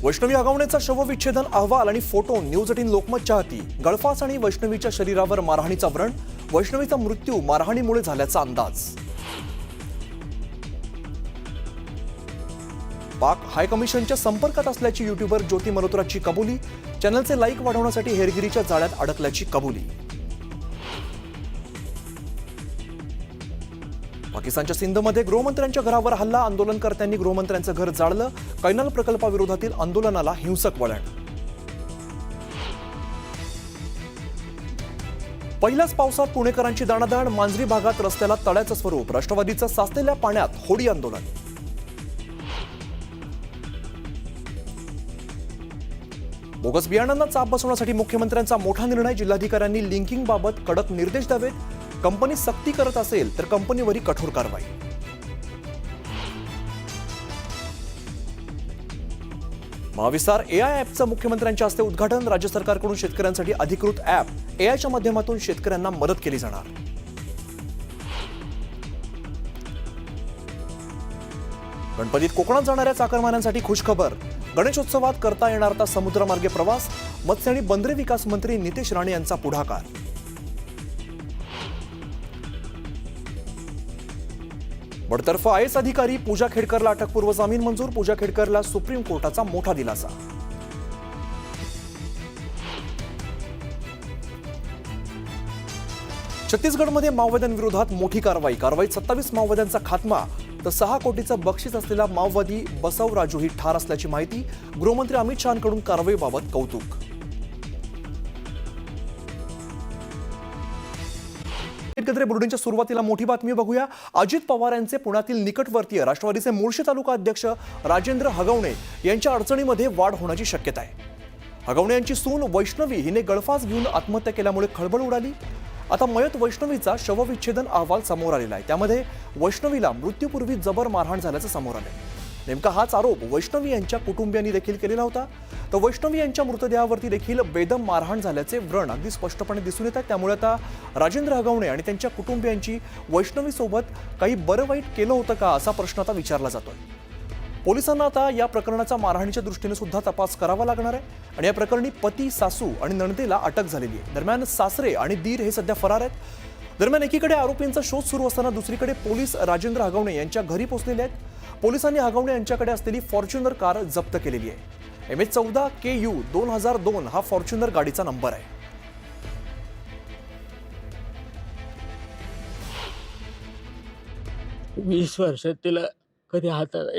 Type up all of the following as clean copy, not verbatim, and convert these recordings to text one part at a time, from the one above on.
वैष्णवी हगवणेचा शवविच्छेदन अहवाल आणि फोटो न्यूज 18 लोकमतच्या हाती। गळफास आणि वैष्णवीच्या शरीरावर मारहाणीचा व्रण। वैष्णवीचा मृत्यू मारहाणीमुळे झाल्याचा अंदाज। पाक हायकमिशनच्या संपर्कात असल्याची युट्यूबर ज्योती मल्होत्राची कबुली। चॅनलचे लाईक वाढवण्यासाठी हेरगिरीच्या जाळ्यात अडकल्याची कबुली। पाकिस्तानच्या सिंधमध्ये गृहमंत्र्यांच्या घरावर हल्ला। आंदोलनकर्त्यांनी गृहमंत्र्यांचं घर जाळलं। कैनाल प्रकल्पाविरोधातील आंदोलनाला हिंसक वळण। पहिल्याच पावसात पुणेकरांची दाणादाण। मांजरी भागात रस्त्याला तळ्याचं स्वरूप। राष्ट्रवादीचं साचलेल्या पाण्यात होडी आंदोलन। बोगस बियाणांना चाप बसवण्यासाठी मुख्यमंत्र्यांचा मोठा निर्णय। जिल्हाधिकाऱ्यांनी लिंकिंगबाबत कडक निर्देश द्यावेत। कंपनी सक्ती करत असेल तर कंपनीवरही कठोर कारवाई। महाविस्तार एआय ॲपचं मुख्यमंत्र्यांच्या हस्ते उद्घाटन। राज्य सरकारकडून शेतकऱ्यांसाठी अधिकृत ॲप एआयच्या माध्यमातून शेतकऱ्यांना मदत केली जाणार। गणपतीत कोकणात जाणाऱ्या चाकरमान्यांसाठी खुशखबर। गणेशोत्सवात करता येणार आता समुद्रमार्गे प्रवास। मत्स्य आणि बंदरे विकास मंत्री नितेश राणे यांचा पुढाकार। बडतर्फ आयएस अधिकारी पूजा खेडकरला अटकपूर्व जामीन मंजूर। पूजा खेडकरला सुप्रीम कोर्टाचा मोठा दिलासा। छत्तीसगडमध्ये माओवाद्यांविरोधात मोठी कारवाई। कारवाईत 27 माओवाद्यांचा खात्मा तर 6 कोटीचं बक्षीस असलेला माओवादी बसव राजूही ठार असल्याची माहिती। गृहमंत्री अमित शहांकडून कारवाईबाबत कौतुक। बुलेटिनच्या सुरुवातीला मोठी बातमी बघूया। अजित पवार यांचे पुण्यातील निकटवर्तीय राष्ट्रवादीचे मुळशी तालुका अध्यक्ष राजेंद्र हगवणे यांच्या अडचणीमध्ये वाढ होण्याची शक्यता आहे। हगवणे यांची सून वैष्णवी हिने गळफास घेऊन आत्महत्या केल्यामुळे खळबळ उडाली। आता मयत वैष्णवीचा शवविच्छेदन अहवाल समोर आलेला आहे। त्यामध्ये वैष्णवीला मृत्यूपूर्वी जबर मारहाण झाल्याचं समोर आलंय। नेमका हाच आरोप वैष्णवी यांच्या कुटुंबियांनी देखील केलेला होता। तर वैष्णवी यांच्या मृतदेहावरती देखील बेदम मारहाण झाल्याचे व्रण अगदी स्पष्टपणे दिसून येतात। त्यामुळे आता राजेंद्र हगवणे आणि त्यांच्या कुटुंबियांची वैष्णवी सोबत काही बरं वाईट केलं होतं का असा प्रश्न आता विचारला जातोय। पोलिसांना आता या प्रकरणाचा मारहाणीच्या दृष्टीने सुद्धा तपास करावा लागणार आहे आणि या प्रकरणी पती, सासू आणि नणंदेला अटक झालेली आहे। दरम्यान सासरे आणि दीर हे सध्या फरार आहेत। दरम्यान एकीकडे आरोपींचा शोध सुरू असताना दुसरीकडे पोलीस राजेंद्र हगवणे यांच्या घरी पोहोचलेले आहेत। पोलिसांनी हगवणे यांच्याकडे असलेली फॉर्च्युनर कार जप्त केलेली आहे। MH14 KU 2002 हा फॉर्च्युनर गाडीचा नंबर आहे। 20 वर्षात तिला कधी हाताला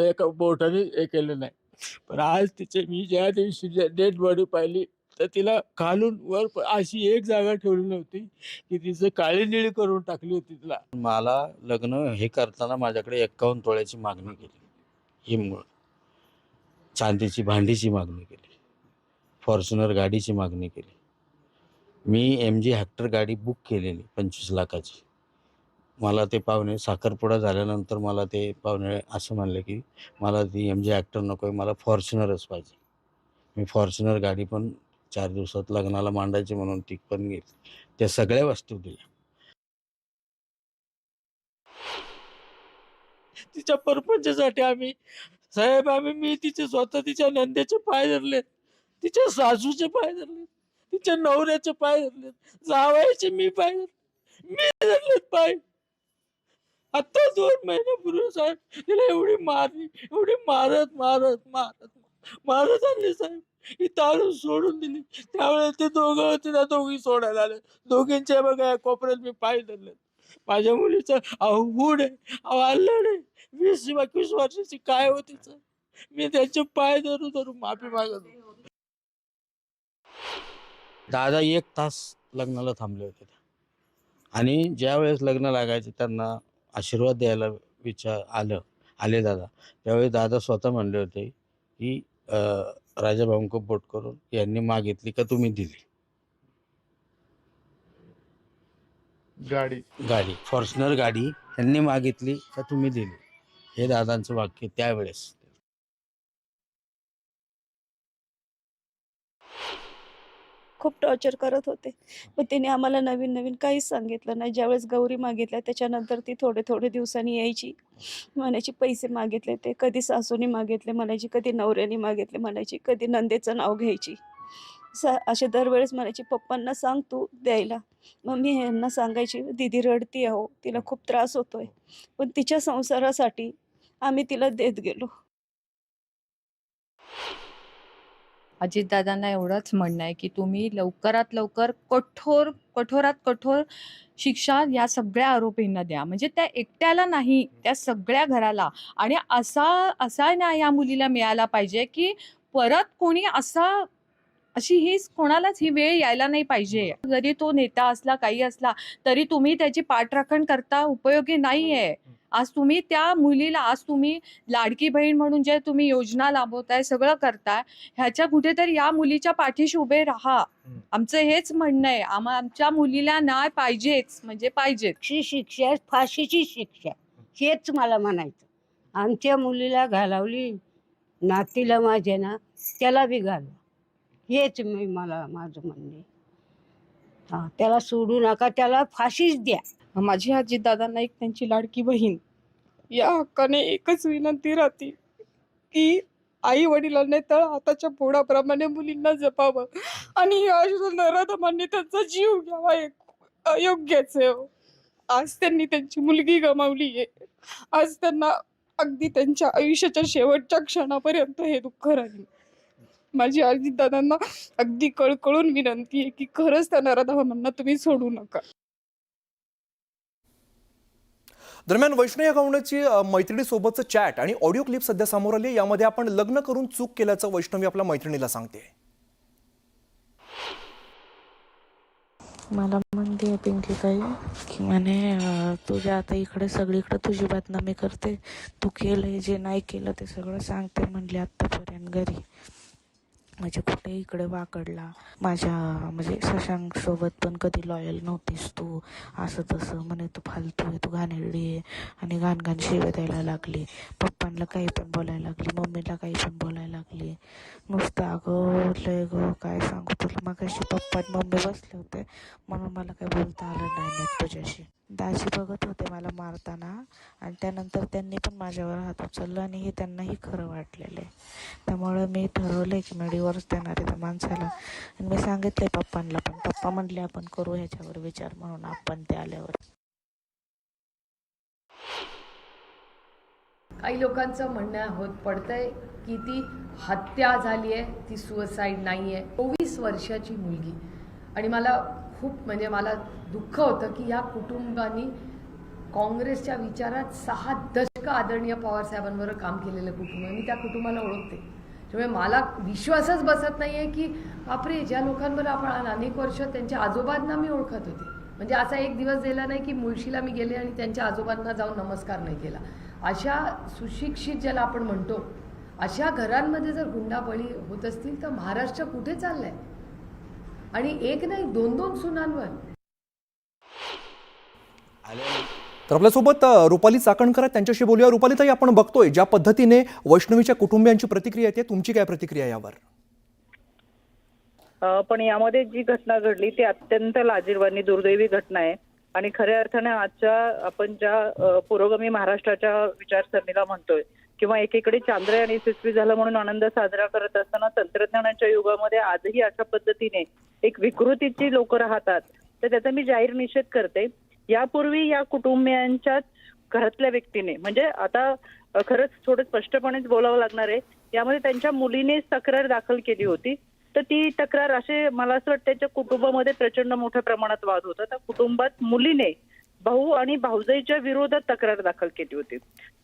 एका बोटाने हे केलं नाही। पण आज तिचे मी ज्या दिवशी डेड बॉडी पाहिली तर तिला खालून वर अशी एक जागा ठेवली नव्हती की तिचं काळी निळी करून टाकली होती तिला। मला लग्न हे करताना माझ्याकडे 51 तोळ्याची मागणी केली। ही मूळ चांदीची भांडीची मागणी केली, फॉर्च्युनर गाडीची मागणी केली। मी MG हेक्टर गाडी बुक केलेली 25 लाखाची। मला ते पाहुणे साखरपुडा झाल्यानंतर मला ते पाहुणे असं म्हणले की मला ती MG हेक्टर नको आहे, मला फॉर्च्युनरच पाहिजे। मी फॉर्च्युनर गाडी पण 4 दिवसात लग्नाला मांडायची म्हणून ती पण घेतली। त्या सगळ्या वस्तू दिल्या। तिच्या परपंचासाठी मी तिचे स्वतः तिच्या नंदेचे पाय धरले, तिच्या सासूचे पाय धरले, तिच्या नवऱ्याचे पाय धरले, जावयाचे मी पाय धरले, मी धरलेत पाय। आता 2 महिन्यापूर्वी साहेब तिला एवढी मारली, एवढी मारत आणली साहेब। ही ताळून सोडून दिली। त्यावेळेस ते दोघं होते, त्या दोघी सोडायला आले। दोघींच्या बघा या कोपऱ्यात मी पाय धरले। माझ्या मुलीचं अवघड आहे, अल्लड आहे, 20-21 वर्षाची काय होती सर। मी त्यांचे पाय धरून माफी मागत होतो। दादा 1 तास लग्नाला थांबले होते आणि ज्या वेळेस लग्न लागायचे त्यांना आशीर्वाद द्यायला आले दादा, त्यावेळी दादा स्वतः म्हणले होते की राजा भाऊंको बोट करून यांनी मागितली का तुम्ही दिली गाडी फॉर्च्युनर गाडी यांनी मागितली का तुम्ही दिली, हे दादांचं वाक्य त्यावेळेस। खूप टॉर्चर करत होते. पण तिने आम्हाला नवीन नवीन काहीच सांगितलं नाही. ज्यावेळेस गौरी मागितल्या त्याच्यानंतर ती थोडे थोडे दिवसांनी यायची, म्हणायची पैसे मागितले ते, कधी सासूने मागितले म्हणायची, कधी नवऱ्याने मागितले म्हणायची, कधी नंदेचं नाव घ्यायची. असे दरवेळेस म्हणायची, पप्पांना सांग तू द्यायला. मग मी ह्यांना सांगायची, दीदी रडती आहे हो, तिला खूप त्रास होतोय. पण तिच्या संसारासाठी आम्ही तिला देत गेलो. अजितदादांना एवढंच म्हणणं आहे की तुम्ही लवकरात लवकर कठोरात कठोर शिक्षा या सगळ्या आरोपींना द्या. म्हणजे त्या एकट्याला नाही, त्या सगळ्या घराला. आणि असा न्याय या मुलीला मिळाला पाहिजे की परत कोणी अशी कोणालाच ही वेळ यायला नाही पाहिजे. जरी तो नेता असला, काही असला, तरी तुम्ही त्याची पाठराखण करता उपयोगी नाहीये. आज तुम्ही त्या मुलीला, आज तुम्ही लाडकी बहीण म्हणून जे तुम्ही योजना राबवताय, सगळं करताय, ह्याच्या कुठेतरी या मुलीच्या पाठीशी उभे राहा. आमचं हेच म्हणणं आहे. आमच्या मुलीला न्याय पाहिजेच, म्हणजे पाहिजेच. शिक्षा, फाशीची शिक्षा, हेच मला म्हणायचं. आमच्या मुलीला घालवली, नातीला माझ्या ना त्याला बी घालवा, हेच माझं म्हणणे. हा, त्याला सोडू नका, त्याला फाशीच द्या. माझी अजितदादांना एक त्यांची लाडकी बहीण या हक्काने एकच विनंती राहते की आई वडिलांनी तर हाताच्या पोळाप्रमाणे मुलींना जपावं आणि नराधमांनी त्यांचा जीव घ्यावा, एक अयोग्यच आहे. आज त्यांनी त्यांची मुलगी गमावली आहे. आज त्यांना अगदी त्यांच्या आयुष्याच्या शेवटच्या क्षणापर्यंत हे दुःख राहील. माझी अजितदादांना अगदी कळकळून विनंती आहे की खरंच त्या नराधमांना तुम्ही सोडू नका. दरम्यान वैष्णवी हगवणेची मैत्रिणीसोबतचं चॅट आणि ऑडिओ क्लिप सध्या समोर आली. यामध्ये आपण लग्न करून चूक केल्याचं वैष्णवी आपल्या मैत्रिणीला सांगते. मला म्हणते पिंकी ताई की म्हणे तुझ्या आता इकडे सगळीकडे तुझी बदनामी करते, तू केलंय जे नाही केलं ते सगळं सांगते म्हणली आत्तापर्यंत घरी. म्हणजे कुठे इकडे वाकडला, माझ्या म्हणजे शशांक सोबत पण कधी लॉयल नव्हतीस तू, असं तसं म्हणे, तू फालतू आहे, तू घाणेरडी आहे. आणि घाण शिव्या द्यायला लागली, पप्पांना काही पण बोलायला लागली, मम्मीला काही पण बोलायला लागली. नुसतं अगं लय गं काय सांगू तुला. मगाशी पप्पा आणि मम्मी बसले होते म्हणून मला काही बोलता आलं नाही तुझ्याशी. दाजी बघत होते मला मारताना आणि त्यानंतर त्यांनी पण माझ्यावर हात उचललं आणि हे त्यांनाही खरं वाटलेलं आहे. त्यामुळे मी ठरवलं की मी डिवोर्स देणार आहे त्या माणसाला. आणि मी सांगितले पप्पांना, पण पप्पा म्हटले आपण करू ह्याच्यावर विचार म्हणून आपण ते आल्यावर. काही लोकांचं म्हणणं पडतंय की ती हत्या झाली आहे, ती सुसाईड नाही आहे. 24 वर्षाची मुलगी. आणि मला मला दुःख होतं की या कुटुंबानी काँग्रेसच्या विचारात 6 दशकं आदरणीय पवार साहेबांवर काम केलेलं कुटुंब. मी त्या कुटुंबाला ओळखते. त्यामुळे मला विश्वासच बसत नाही आहे की बापरे, ज्या लोकांवर आपण अनेक वर्ष त्यांच्या आजोबांना मी ओळखत होते. म्हणजे असा एक दिवस गेला नाही की मुळशीला मी गेले आणि त्यांच्या आजोबांना जाऊन नमस्कार नाही केला. अशा सुशिक्षित ज्याला आपण म्हणतो, अशा घरांमध्ये जर हुंडाबळी होत असतील तर महाराष्ट्र कुठे चाललाय? आणि एक नाही, 2-2 सुनांवर. तर आपल्यासोबत रुपाली चाकणकर आहेत, त्यांच्याशी बोलूया. रुपाली ताई, आपण बघतोय ज्या पद्धतीने वैष्णवीच्या कुटुंबियांची प्रतिक्रिया येते, तुमची काय प्रतिक्रिया यावर? पण यामध्ये जी घटना घडली ती अत्यंत लाजिरवाणी दुर्दैवी घटना आहे. आणि खऱ्या अर्थाने आजच्या आपण ज्या पुरोगामी महाराष्ट्राच्या विचारसरणीला म्हणतोय, किंवा एकीकडे चांद्रयान यशस्वी झालं म्हणून आनंद साजरा करत असताना तंत्रज्ञानाच्या युगामध्ये आजही अशा पद्धतीने एक विकृतीची लोक राहतात, तर त्याचा मी जाहीर निषेध करते. यापूर्वी या कुटुंबियांच्याच घरातल्या व्यक्तीने, म्हणजे आता खरंच थोडं स्पष्टपणेच बोलावं लागणार आहे, यामध्ये त्यांच्या मुलीनेच तक्रार दाखल केली होती. तर ती तक्रार असे मला असं वाटतं त्याच्या कुटुंबामध्ये प्रचंड मोठ्या प्रमाणात वाद होता. त्या कुटुंबात मुलीने भाऊ आणि भाऊजाईच्या विरोधात तक्रार दाखल केली होती.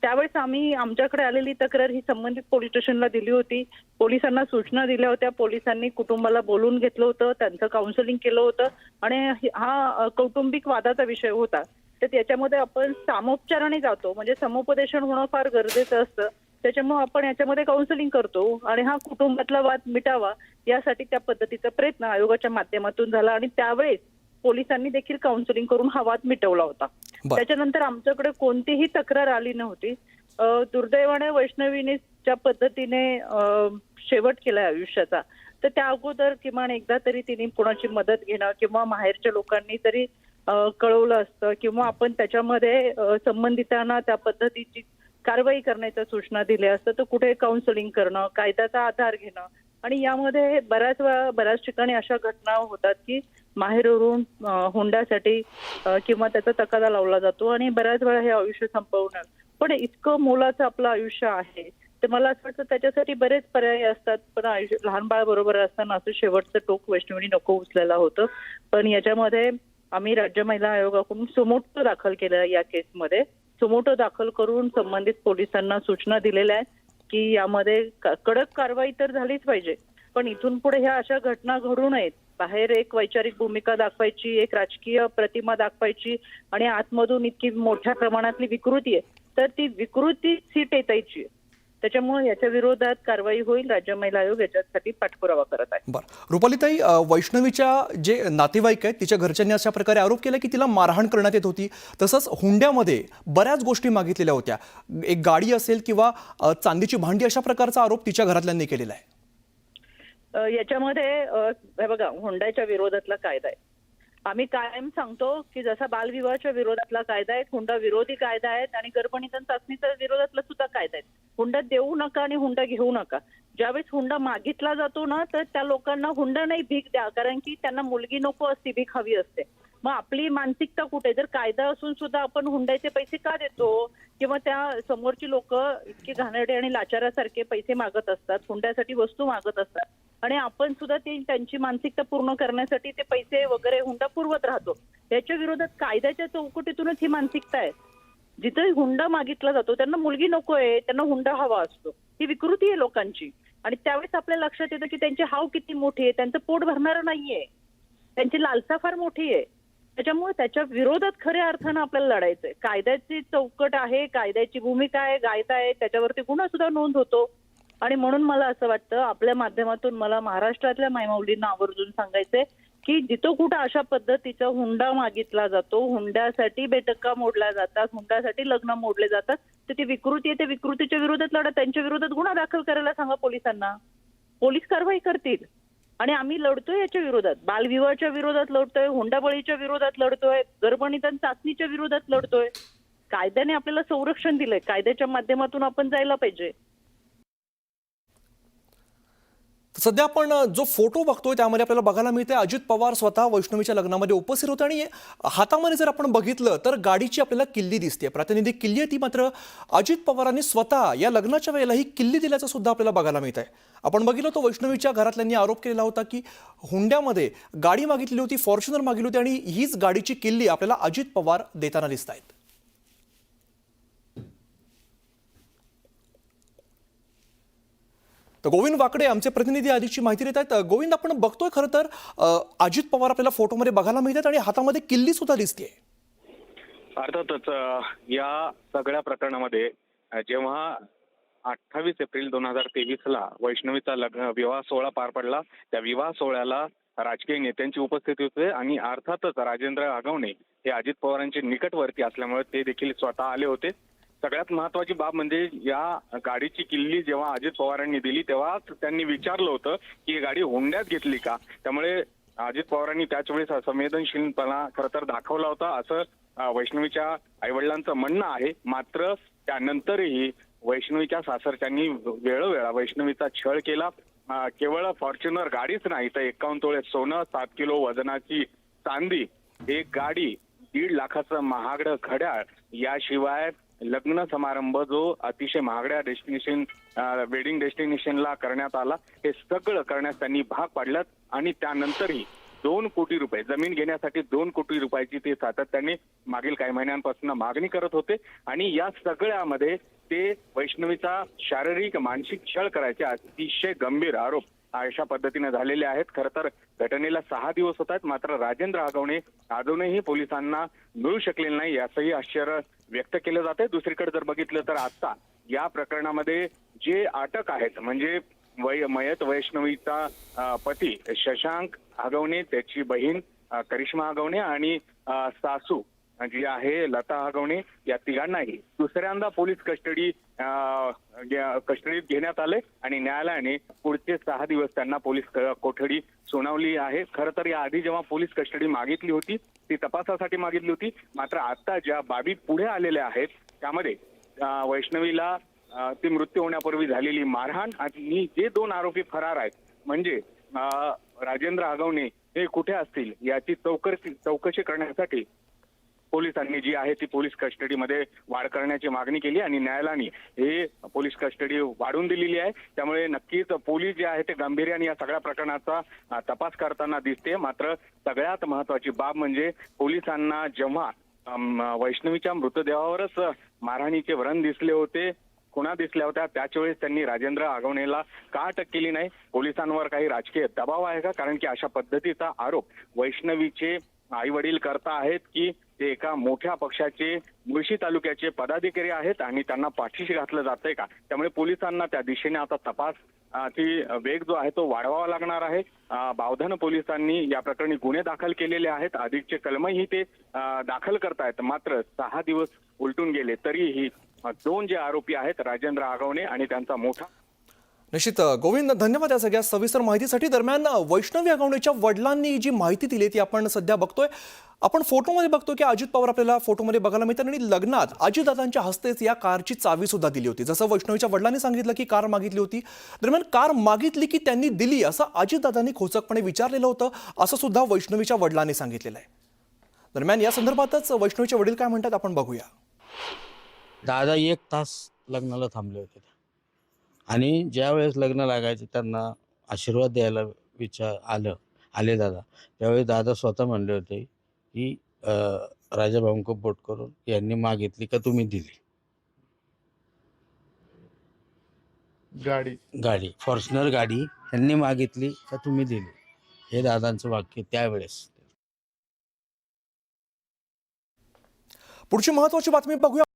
त्यावेळेस आमच्याकडे आलेली तक्रार ही संबंधित पोलीस स्टेशनला दिली होती. पोलिसांना सूचना दिल्या होत्या. पोलिसांनी कुटुंबाला बोलून घेतलं होतं, त्यांचं काउन्सिलिंग केलं होतं आणि हा कौटुंबिक वादाचा विषय होता. तर त्याच्यामध्ये आपण सामोपचाराने जातो, म्हणजे समुपदेशन होणं फार गरजेचं असतं. त्याच्यामुळे आपण याच्यामध्ये काउन्सिलिंग करतो आणि हा कुटुंबातला वाद मिटावा यासाठी त्या पद्धतीचा प्रयत्न आयोगाच्या माध्यमातून झाला आणि त्यावेळेस पोलिसांनी देखील काउन्सिलिंग करून हा वाद मिटवला होता. त्याच्यानंतर आमच्याकडे कोणतीही तक्रार आली नव्हती. दुर्दैवाने वैष्णवीने ज्या पद्धतीने शेवट केलाय आयुष्याचा, तर त्या अगोदर किमान एकदा तरी तिने कुणाची मदत घेणं किंवा माहेरच्या लोकांनी तरी कळवलं असतं, किंवा आपण त्याच्यामध्ये संबंधितांना त्या पद्धतीची कारवाई करण्याच्या सूचना दिल्या असतं. तर कुठे काउन्सिलिंग करणं, कायद्याचा आधार घेणं. आणि यामध्ये बऱ्याच ठिकाणी अशा घटना होतात की माहेरवरून हुंड्यासाठी किंवा त्याचा तकादा लावला जातो आणि बऱ्याच वेळा हे आयुष्य संपवणं. पण इतकं मोलाचं आपलं आयुष्य आहे, तर मला असं वाटतं त्याच्यासाठी बरेच पर्याय असतात. पण लहान बाळ बरोबर असताना असं शेवटचं टोक वैष्णवीने नको उचलायला होतं. पण याच्यामध्ये आम्ही राज्य महिला आयोगाकडून सुमोटो दाखल केलं. या केसमध्ये सुमोटो दाखल करून संबंधित पोलिसांना सूचना दिलेल्या आहेत की यामध्ये कडक कारवाई तर झालीच पाहिजे, पण इथून पुढे ह्या अशा घटना घडू नयेत. बाहेर एक वैचारिक भूमिका दाखवायची, एक राजकीय प्रतिमा दाखवायची आणि आतमधून इतकी मोठ्या प्रमाणातली विकृती आहे, तर ती विकृती सीट येतायची. त्याच्यामुळे याच्या विरोधात कारवाई होईल. राज्य महिला आयोग याच्यासाठी पाठपुरावा करत आहे. बरं, रुपालीताई, वैष्णवीच्या जे नातेवाईक आहेत तिच्या घरच्यांनी अशा प्रकारे आरोप केला की तिला मारहाण करण्यात येत होती. तसंच हुंड्यामध्ये बऱ्याच गोष्टी मागितलेल्या होत्या, एक गाडी असेल किंवा चांदीची भांडी, अशा प्रकारचा आरोप तिच्या घरातल्यांनी केलेला आहे. याच्यामध्ये हे बघा, हुंड्याच्या विरोधातला कायदा आहे. आम्ही कायम सांगतो की जसा बालविवाहाच्या विरोधातला कायदा आहे, हुंडा विरोधी कायदा आहेत आणि गर्भनिधन चाचणीच्या विरोधातला सुद्धा कायदा आहे. हुंडा देऊ नका आणि हुंडा घेऊ नका. ज्यावेळेस हुंडा मागितला जातो ना, तर त्या लोकांना हुंडा नाही, भीक द्या, कारण की त्यांना मुलगी नको असते, भीक हवी असते. मग आपली मानसिकता कुठे? जर कायदा असून सुद्धा आपण हुंड्याचे पैसे का देतो? किंवा त्या समोरची लोक इतके घाणेरडे आणि लाचारासारखे पैसे मागत असतात, हुंड्यासाठी वस्तू मागत असतात, आणि आपण सुद्धा त्यांची मानसिकता पूर्ण करण्यासाठी ते पैसे वगैरे हुंडा पुरवत राहतो. याच्या विरोधात कायद्याच्या चौकटीतूनच ही मानसिकता आहे. जिथे हुंडा मागितला जातो त्यांना मुलगी नको आहे, त्यांना हुंडा हवा असतो. ही विकृती आहे लोकांची. आणि त्यावेळेस आपल्या लक्षात येतं की त्यांची हाव किती मोठी आहे, त्यांचं पोट भरणारं नाहीये, त्यांची लालसा फार मोठी आहे. त्याच्यामुळे त्याच्या विरोधात खऱ्या अर्थानं आपल्याला लढायचंय. कायद्याची चौकट आहे, कायद्याची भूमिका आहे, कायदा आहे, त्याच्यावरती गुन्हा सुद्धा नोंद होतो. आणि म्हणून मला असं वाटतं, आपल्या माध्यमातून मला महाराष्ट्रातल्या मायमाऊलींना आवर्जून सांगायचंय की जिथं कुठं अशा पद्धतीचा हुंडा मागितला जातो, हुंड्यासाठी बेटक्का मोडल्या जातात, हुंड्यासाठी लग्न मोडले जातात, तर ती विकृती आहे. त्या विकृतीच्या विरोधात लढा, त्यांच्या विरोधात गुन्हा दाखल करायला सांगा पोलिसांना. पोलीस कारवाई करतील. आणि आम्ही लढतोय याच्या विरोधात, बालविवाहाच्या विरोधात लढतोय, हुंडाबळीच्या विरोधात लढतोय, गर्भनिधन चाचणीच्या विरोधात लढतोय. कायद्याने आपल्याला संरक्षण दिलंय, कायद्याच्या माध्यमातून आपण जायला पाहिजे. सध्या आपण जो फोटो बघतोय त्यामध्ये आपल्याला बघायला मिळते अजित पवार स्वतः वैष्णवीच्या लग्नामध्ये उपस्थित होते आणि हातामध्ये जर आपण बघितलं तर गाडीची आपल्याला किल्ली दिसते, प्रातिनिधिक किल्ली आहे ती. मात्र अजित पवारांनी स्वतः या लग्नाच्या वेळेला ही किल्ली दिल्याचं सुद्धा आपल्याला बघायला मिळत आहे. आपण बघितलं तो वैष्णवीच्या घरातल्यांनी आरोप केलेला होता की हुंड्यामध्ये गाडी मागितली होती, फॉर्च्युनर मागितली होती आणि हीच गाडीची किल्ली आपल्याला अजित पवार देताना दिसत आहेत. तर गोविंद वाकडे आमचे प्रतिनिधी आधीची माहिती देत आहेत. गोविंद, आपण बघतोय खरं तर अजित पवार आपल्याला फोटोमध्ये बघायला मिळतात आणि हातामध्ये किल्ली सुद्धा दिसते. अर्थातच या सगळ्या प्रकरणामध्ये जेव्हा 28 एप्रिल 2023 वैष्णवीचा विवाह सोहळा पार पडला, त्या विवाह सोहळ्याला राजकीय नेत्यांची उपस्थिती होते आणि अर्थातच राजेंद्र आगवणे हे अजित पवारांचे निकटवर्ती असल्यामुळे ते देखील स्वतः आले होते. सगळ्यात महत्वाची बाब म्हणजे या गाडीची किल्ली जेव्हा अजित पवारांनी दिली तेव्हा त्यांनी विचारलं होतं की ही गाडी हुंड्यात घेतली का. त्यामुळे अजित पवारांनी त्याच वेळेस संवेदनशीलपणा खरं तर दाखवला होता असं वैष्णवीच्या आईवडिलांचं म्हणणं आहे. मात्र त्यानंतरही वैष्णवीच्या सासरच्यांनी वेळोवेळा वैष्णवीचा छळ केला. केवळ फॉर्च्युनर गाडीच नाही तर 51 तोळे सोनं, 7 किलो वजनाची चांदी, एक गाडी, 1.5 लाखाचं महागडं घड्याळ, याशिवाय लग्न समारंभ जो अतिशय महागड्या वेडिंग डेस्टिनेशनला करण्यात आला, हे सगळं करण्यास त्यांनी भाग पाडलं. आणि त्यानंतरही 2 कोटी रुपये जमीन घेण्यासाठी 2 कोटी रुपयाची ते सातत्याने मागील काही महिन्यांपासून मागणी करत होते. आणि या सगळ्यामध्ये ते वैष्णवीचा शारीरिक मानसिक छळ करायचे अतिशय गंभीर आरोप अशा पद्धतीने झालेले आहेत. खरं तर घटनेला 6 दिवस होत आहेत, मात्र राजेंद्र आगवणे अजूनही पोलिसांना मिळू शकलेले नाही याचंही आश्चर्य व्यक्त केलं जाते. दुसरीकडे जर बघितलं तर आता या प्रकरणामध्ये जे अटक आहेत म्हणजे मयत वैष्णवीचा पती शशांक आगवणे, त्याची बहीण करिश्मा आगवणे आणि सासू जी आहे लता हगवणे या तिघांनाही दुसऱ्यांदा पोलीस कस्टडीत घेण्यात आले आणि न्यायालयाने पुढचे 6 दिवस त्यांना पोलीस कोठडी सुनावली आहे. खरं तर याआधी जेव्हा पोलीस कस्टडी मागितली होती ती तपासासाठी मागितली होती. मात्र आता ज्या बाबी पुढे आलेल्या आहेत त्यामध्ये वैष्णवीला ती मृत्यू होण्यापूर्वी झालेली मारहाण आणि जे 2 आरोपी फरार आहेत म्हणजे राजेंद्र हगवणे हे कुठे असतील याची चौकशी करण्यासाठी पोलिसांनी जी आहे ती पोलीस कस्टडीमध्ये वाढ करण्याची मागणी केली आणि न्यायालयाने हे पोलीस कस्टडी वाढवून दिलेली आहे. त्यामुळे नक्कीच पोलीस जे आहे ते गांभीर्याने या सगळ्या प्रकरणाचा तपास करताना दिसते. मात्र सगळ्यात महत्वाची बाब म्हणजे पोलिसांना जेव्हा वैष्णवीच्या मृतदेहावरच मारहाणीचे व्रण दिसले होते, खुणा दिसल्या होत्या, त्याच वेळेस त्यांनी राजेंद्र हगवणेला का अटक केली नाही? पोलिसांवर काही राजकीय दबाव आहे का? कारण की अशा पद्धतीचा आरोप वैष्णवीचे आई वडील करता आहेत की ते एका मोठ्या पक्षाचे मुळशी तालुक्याचे पदाधिकारी आहेत आणि त्यांना पाठीशी घातलं जातंय का? त्यामुळे पोलिसांना त्या दिशेने आता तपास ची वेग जो आहे तो वाढवावा लागणार आहे. बावधन पोलिसांनी या प्रकरणी गुन्हे दाखल केलेले आहेत. अधिकचे कलमही ते दाखल करतायत. मात्र 6 दिवस उलटून गेले तरीही 2 जे आरोपी आहेत राजेंद्र हगवणे आणि त्यांचा मोठा निश्चित गोविंद, धन्यवाद या सगळ्या सविस्तर माहितीसाठी. दरम्यान वैष्णवी हगवणेच्या वडिलांनी जी माहिती दिली ती आपण सध्या बघतोय. आपण फोटोमध्ये बघतो की अजित पवार आपल्याला फोटोमध्ये बघायला मिळतात आणि लग्नात अजितदादांच्या हस्तेच या कारची चावी सुद्धा दिली होती. जसं वैष्णवीच्या वडिलांनी सांगितलं की कार मागितली होती. दरम्यान कार मागितली की त्यांनी दिली असं अजितदादांनी खोचकपणे विचारलेलं होतं असं सुद्धा वैष्णवीच्या वडिलांनी सांगितलेलं आहे. दरम्यान या संदर्भातच वैष्णवीचे वडील काय म्हणतात आपण बघूया. दादा 1 तास लग्नाला थांबले होते आणि ज्या वेळेस लग्न लागायचे त्यांना आशीर्वाद द्यायला आले दादा, त्यावेळेस दादा स्वतः म्हणले होते की राजाभाऊंको बोट करून यांनी मागितली का तुम्ही दिली? गाडी फॉर्च्युनर गाडी यांनी मागितली का तुम्ही दिली? हे दादांचं वाक्य त्यावेळेस. पुढची महत्त्वाची बातमी बघूया.